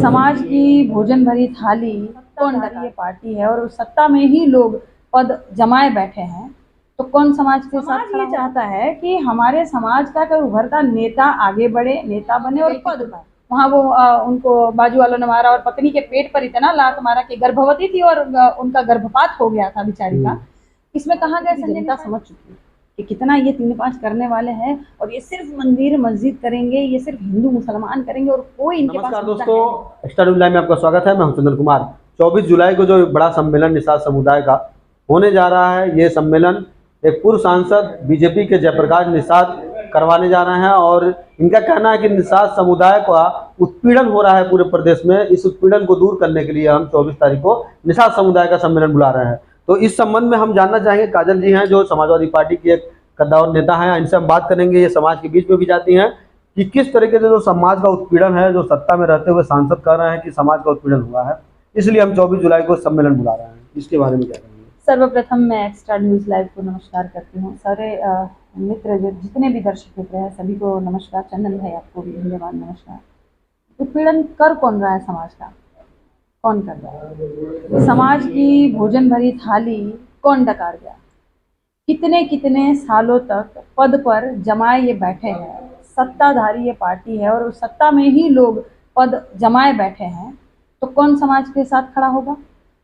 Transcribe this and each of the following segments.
समाज की भोजन भरी थाली कौन ये पार्टी है और उस सत्ता में ही लोग पद जमाए बैठे हैं। तो कौन समाज के साथ ये चाहता है कि हमारे समाज का कोई उभरता नेता आगे बढ़े, नेता बने और पद पाए। वहाँ वो उनको बाजू वालों ने मारा और पत्नी के पेट पर इतना लात मारा कि गर्भवती थी और उनका गर्भपात हो गया था बेचारी का। इसमें कहा गया जनता समझ चुकी है कि कितना ये 3-5 करने वाले हैं और ये सिर्फ मंदिर मस्जिद करेंगे, ये सिर्फ हिंदू मुसलमान करेंगे और कोई इनके पास। नमस्कार दोस्तों, एक्स्ट्रा न्यूज़ लाइव में आपका स्वागत है। मैं हूं चंदन कुमार। 24 जुलाई को जो बड़ा सम्मेलन निषाद समुदाय का होने जा रहा है, ये सम्मेलन एक पूर्व सांसद बीजेपी के जयप्रकाश निषाद करवाने जा रहे हैं और इनका कहना है कि निषाद समुदाय का उत्पीड़न हो रहा है पूरे प्रदेश में। इस उत्पीड़न को दूर करने के लिए हम 24 तारीख को निषाद समुदाय का सम्मेलन बुला रहे हैं। तो इस संबंध में हम जानना चाहेंगे, काजल जी हैं जो समाजवादी पार्टी की एक कद्दावर नेता हैं, इनसे हम बात करेंगे। ये समाज के बीच में भी जाती हैं कि किस तरीके से जो समाज का उत्पीड़न है, जो सत्ता में रहते हुए सांसद कह रहे हैं कि समाज का उत्पीड़न हुआ है, इसलिए हम 24 जुलाई को सम्मेलन बुला रहे हैं। इसके बारे में क्या कहेंगे? सर्वप्रथम मैं एक्स्ट्रा न्यूज़ लाइव को नमस्कार करती हूँ। सारे मित्र जितने भी दर्शक मित्र हैं सभी को नमस्कार। चंदन भाई आपको भी धन्यवाद, नमस्कार। उत्पीड़न कर कौन रहा है समाज का? कौन कर रहा है? समाज की भोजन भरी थाली कौन डकार गया? कितने कितने सालों तक पद पर जमाए ये बैठे हैं। सत्ताधारी ये पार्टी है और उस सत्ता में ही लोग पद जमाए बैठे हैं। तो कौन समाज के साथ खड़ा होगा?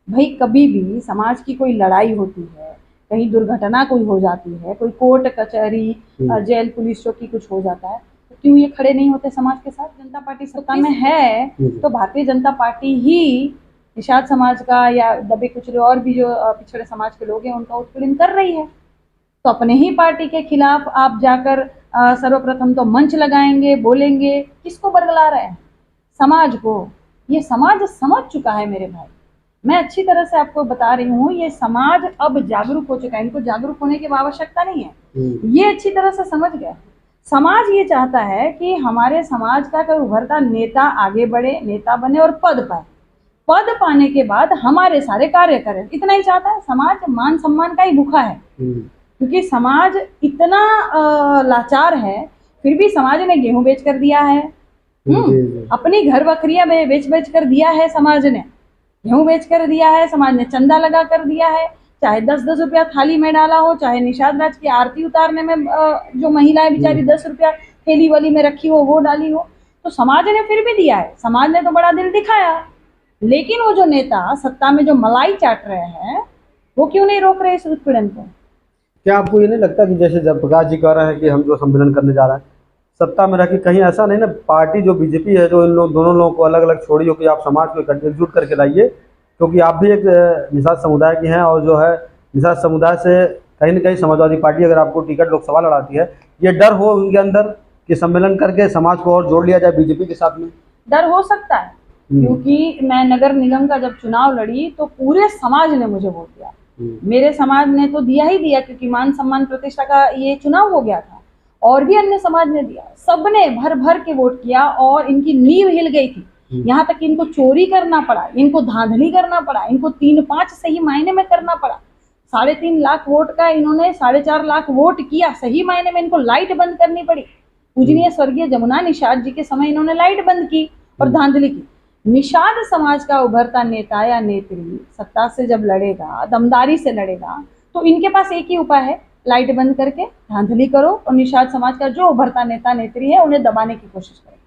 भाई कभी भी समाज की कोई लड़ाई होती है, कहीं दुर्घटना कोई हो जाती है, कोई कोर्ट कचहरी जेल पुलिस चौकी कुछ हो जाता है, तो क्यों ये खड़े नहीं होते समाज के साथ? जनता पार्टी सत्ता में है तो भारतीय जनता पार्टी ही निषाद समाज का या दबे कुचले और भी जो पिछड़े समाज के लोग हैं उनका उत्पीड़न कर रही है। तो अपने ही पार्टी के खिलाफ आप जाकर सर्वप्रथम तो मंच लगाएंगे, बोलेंगे, किसको बरगला रहे हैं? समाज को। ये समाज समझ चुका है मेरे भाई, मैं अच्छी तरह से आपको बता रही हूँ। ये समाज अब जागरूक हो चुका है, इनको जागरूक होने की आवश्यकता नहीं है, ये अच्छी तरह से समझ गया। समाज ये चाहता है कि हमारे समाज का कोई उभरता नेता आगे बढ़े, नेता बने और पद पाए। पद पाने के बाद हमारे सारे कार्य करें, इतना ही चाहता है समाज। मान सम्मान का ही भूखा है, क्योंकि समाज इतना लाचार है। फिर भी समाज ने गेहूं बेच कर दिया है, अपनी घर बकरियां बेच कर दिया है, समाज ने गेहूं बेच कर दिया है, समाज ने चंदा लगा कर दिया है। चाहे 10-10 रुपया थाली में डाला हो, चाहे निषाद राज की आरती उतारने में जो महिलाएं बेचारी 10 रुपया थैली वाली में रखी हो वो डाली हो, तो समाज ने फिर भी दिया है। समाज ने तो बड़ा दिल दिखाया, लेकिन वो जो नेता सत्ता में जो मलाई चाट रहे हैं वो क्यों नहीं रोक रहे इस उत्पीड़न को? क्या आपको ये नहीं लगता कि जैसे जयप्रकाश जी कह रहे हैं कि हम जो सम्मेलन करने जा रहे हैं सत्ता में रह के, कहीं ऐसा नहीं ना पार्टी जो बीजेपी है जो इन लोग दोनों लोगों को अलग अलग छोड़ी हो कि आप समाज को एकजुट करके लाइए, क्योंकि आप भी एक निषाद समुदाय की हैं और जो है निषाद समुदाय से कहीं ना कहीं समाजवादी पार्टी अगर आपको टिकट लोकसभा लड़ाती है, ये डर हो उनके अंदर कि सम्मेलन करके समाज को और जोड़ लिया जाए बीजेपी के साथ में? डर हो सकता है, क्योंकि मैं नगर निगम का जब चुनाव लड़ी तो पूरे समाज ने मुझे वोट दिया। मेरे समाज ने तो दिया ही दिया, क्योंकि मान सम्मान प्रतिष्ठा का ये चुनाव हो गया था, और भी अन्य समाज ने दिया। सबने भर भर के वोट किया और इनकी नींव हिल गई थी। यहाँ तक इनको चोरी करना पड़ा, इनको धांधली करना पड़ा, इनको 3-5 सही मायने में करना पड़ा। 3.5 लाख वोट का इन्होंने 4.5 लाख वोट किया, सही मायने में इनको लाइट बंद करनी पड़ी। पूजनीय स्वर्गीय जमुना निषाद जी के समय इन्होंने लाइट बंद की और धांधली की। निषाद समाज का उभरता नेता या नेत्री सत्ता से जब लड़ेगा, दमदारी से लड़ेगा, तो इनके पास एक ही उपाय है, लाइट बंद करके धांधली करो और निषाद समाज का जो उभरता नेता नेत्री है उन्हें दबाने की कोशिश करो।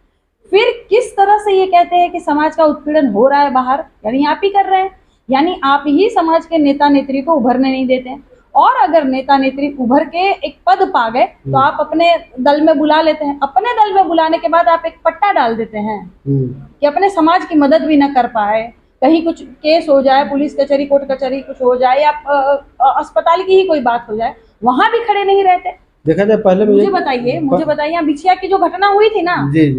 फिर किस तरह से ये कहते हैं कि समाज का उत्पीड़न हो रहा है बाहर, यानी आप ही कर रहे हैं, यानी आप ही समाज के नेता नेत्री को उभरने नहीं देते हैं। और अगर नेता नेत्री उभर के एक पद पा गए तो आप अपने दल में बुला लेते हैं। अपने दल में बुलाने के बाद आप एक पट्टा डाल देते हैं कि अपने समाज की मदद भी ना कर पाए, कहीं कुछ केस हो जाए, पुलिस कचहरी कोर्ट कचहरी कुछ हो जाए या अस्पताल की ही कोई बात हो जाए, वहां भी खड़े नहीं रहते। देखा जाए पहले मुझे बताइए यहाँ बिछिया की जो घटना हुई थी ना,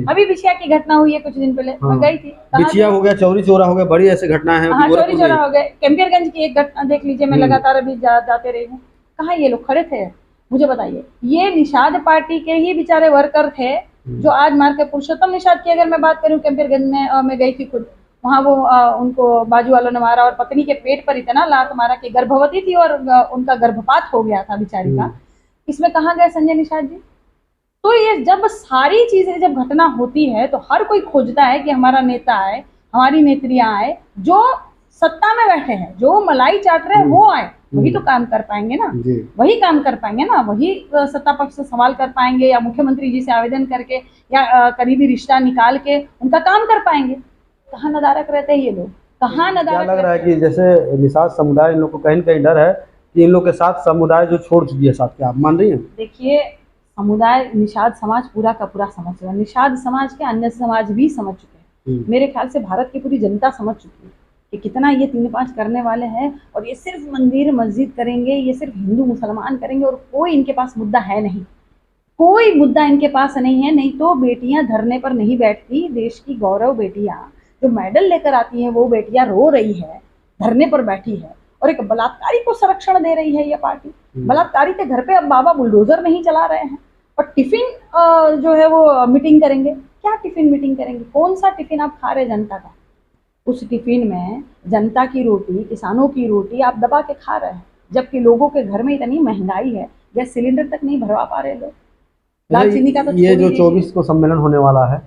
अभी बिछिया की घटना हुई है कुछ दिन पहले, मैं गई थी। बिछिया हो गया, चौरी चौरा हो गया, बड़ी ऐसी घटना है। हाँ, चौरी चौरा हो गए। कैंपियरगंज की एक घटना देख लीजिए, मैं लगातार अभी जाते रही हूँ। कहाँ ये लोग खड़े थे? मुझे बताइए। ये निषाद पार्टी के ही बेचारे वर्कर थे जो आज मार के, पुरुषोत्तम निषाद की अगर मैं बात करूँ, कैंपियरगंज में मैं गई थी खुद, वहाँ वो उनको बाजू वालों ने मारा और पत्नी के पेट पर इतना लात मारा कि गर्भवती थी और उनका गर्भपात हो गया था बेचारी का। इसमें कहाँ गए संजय निषाद जी? तो ये जब सारी चीजें जब घटना होती है तो हर कोई खोजता है कि हमारा नेता आए, हमारी नेत्रियां आए, जो सत्ता में बैठे हैं, जो मलाई चाट रहे हैं वो आए, वही तो काम कर पाएंगे ना, जी वही काम कर पाएंगे ना, वही सत्ता पक्ष से सवाल कर पाएंगे या मुख्यमंत्री जी से आवेदन करके या करीबी रिश्ता निकाल के उनका काम कर पाएंगे। कहाँ नदारक रहते हैं ये लोग, कहाँ क्या नदारक लग रहा है रहते कि जैसे निषाद समुदाय, इन लोग को कहीं न कहीं डर है कि इन लोग के साथ समुदाय जो छोड़ चुकी है साथ, क्या आप मान रही हैं? देखिए, समुदाय निषाद समाज पूरा का पूरा समझ चुका है, निषाद समाज के अन्य समाज भी समझ चुके हैं। मेरे ख्याल से भारत की पूरी जनता समझ चुकी है कि कितना ये 3-5 करने वाले हैं, और ये सिर्फ मंदिर मस्जिद करेंगे, ये सिर्फ हिंदू मुसलमान करेंगे, और कोई इनके पास मुद्दा है नहीं, कोई मुद्दा इनके पास नहीं है। नहीं तो बेटियां धरने पर नहीं बैठती, देश की गौरव बेटियां जो मेडल लेकर आती हैं वो बेटियां रो रही है, धरने पर बैठी है, और एक बलात्कारी को संरक्षण दे रही है ये पार्टी। बलात्कारी के घर पे अब बाबा बुलडोजर नहीं चला रहे हैं, और टिफिन जो है वो मीटिंग करेंगे। क्या टिफिन मीटिंग करेंगे? कौन सा टिफिन आप खा रहे जनता का? उस टिफिन में जनता की रोटी, किसानों की रोटी आप दबा के खा रहे हैं, जबकि लोगों के घर में इतनी महंगाई है, गैस सिलेंडर तक नहीं भरवा पा रहे लोग। दाल चीनी का तो ये छोड़ जो ही दीजिए। 24 को सम्मेलन होने वाला है,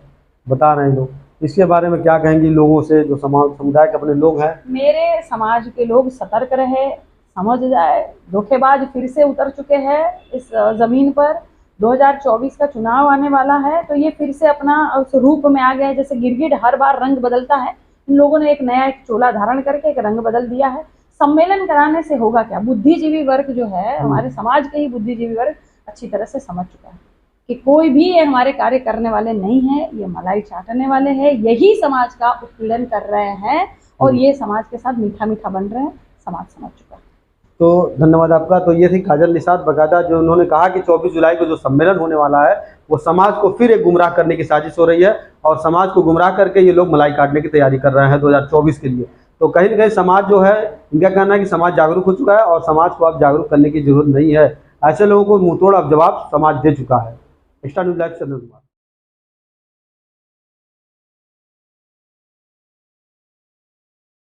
बता रहे हैं लोग, इसके बारे में क्या कहेंगी लोगों से, जो समुदाय के अपने लोग हैं? मेरे समाज के लोग सतर्क रहे, समझ जाए, धोखेबाज फिर से उतर चुके हैं इस जमीन पर। 2024 का चुनाव आने वाला है, तो ये फिर से अपना उस रूप में आ गए, जैसे गिरगिट हर बार रंग बदलता है, इन लोगों ने एक नया एक चोला धारण करके एक रंग बदल दिया है। सम्मेलन कराने से होगा क्या? बुद्धिजीवी वर्ग जो है, हमारे समाज के ही बुद्धिजीवी वर्ग अच्छी तरह से समझ चुका है कि कोई भी ये हमारे कार्य करने वाले नहीं है, ये मलाई चाटने वाले हैं, यही समाज का उत्पीड़न कर रहे हैं, और ये समाज के साथ मीठा मीठा बन रहे हैं, समाज समझ चुका है। तो धन्यवाद आपका। तो ये थी काजल निषाद बकायदा, जो उन्होंने कहा कि 24 जुलाई को जो सम्मेलन होने वाला है वो समाज को फिर एक गुमराह करने की साजिश हो रही है, और समाज को गुमराह करके ये लोग मलाई काटने की तैयारी कर रहे हैं 2024 के लिए। तो कहीं ना कहीं समाज जो है, इनका कहना है कि समाज जागरूक हो चुका है और समाज को अब जागरूक करने की जरूरत नहीं है। ऐसे लोगों को मुंहतोड़ अब जवाब समाज दे चुका है। Extra news live Chandan Kumar.